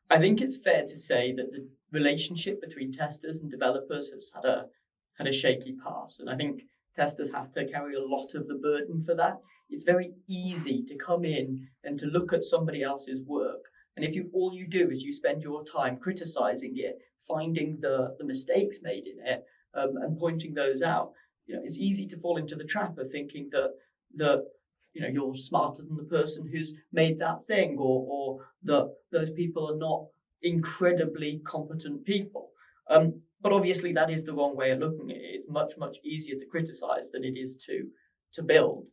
I think it's fair to say that the relationship between testers and developers has had a shaky past, and I think testers have to carry a lot of the burden for that. It's very easy to come in and to look at somebody else's work, and if you all you do is you spend your time criticizing it, finding the mistakes made in it, and pointing those out, it's easy to fall into the trap of thinking that you're smarter than the person who's made that thing, or that those people are not incredibly competent people. But obviously that is the wrong way of looking at it. It's much easier to criticize than it is to build.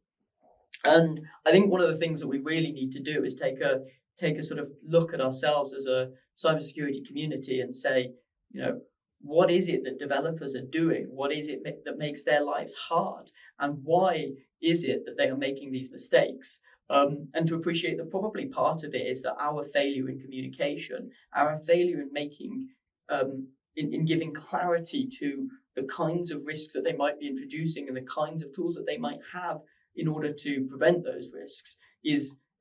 And I think one of the things that we really need to do is take a sort of look at ourselves as a cybersecurity community and say, what is it that developers are doing? What is it that makes their lives hard? And why is it that they are making these mistakes? And to appreciate that probably part of it is that our failure in communication, our failure in making, in giving clarity to the kinds of risks that they might be introducing and the kinds of tools that they might have in order to prevent those risks,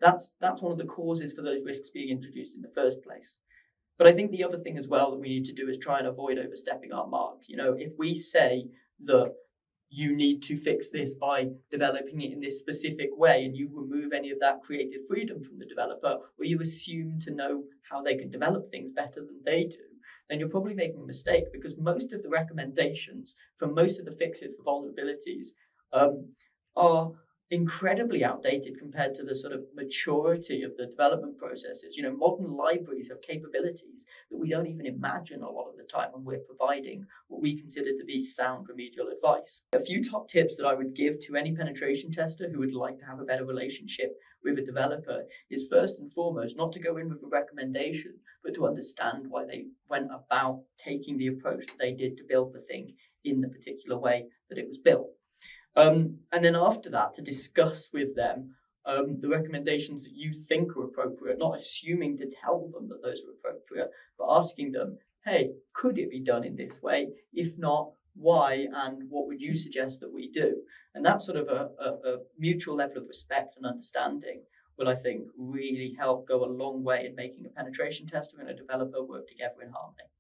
that's one of the causes for those risks being introduced in the first place. But I think the other thing as well that we need to do is try and avoid overstepping our mark. If we say that you need to fix this by developing it in this specific way, and you remove any of that creative freedom from the developer, or you assume to know how they can develop things better than they do, then you're probably making a mistake, because most of the recommendations for most of the fixes for vulnerabilities are incredibly outdated compared to the sort of maturity of the development processes. Modern libraries have capabilities that we don't even imagine a lot of the time when we're providing what we consider to be sound remedial advice. A few top tips that I would give to any penetration tester who would like to have a better relationship with a developer is, first and foremost, not to go in with a recommendation, but to understand why they went about taking the approach that they did to build the thing in the particular way that it was built. And then after that, to discuss with them the recommendations that you think are appropriate, not assuming to tell them that those are appropriate, but asking them, hey, could it be done in this way? If not, why? And what would you suggest that we do? And that sort of a mutual level of respect and understanding will, I think, really help go a long way in making a penetration tester and a developer work together in harmony.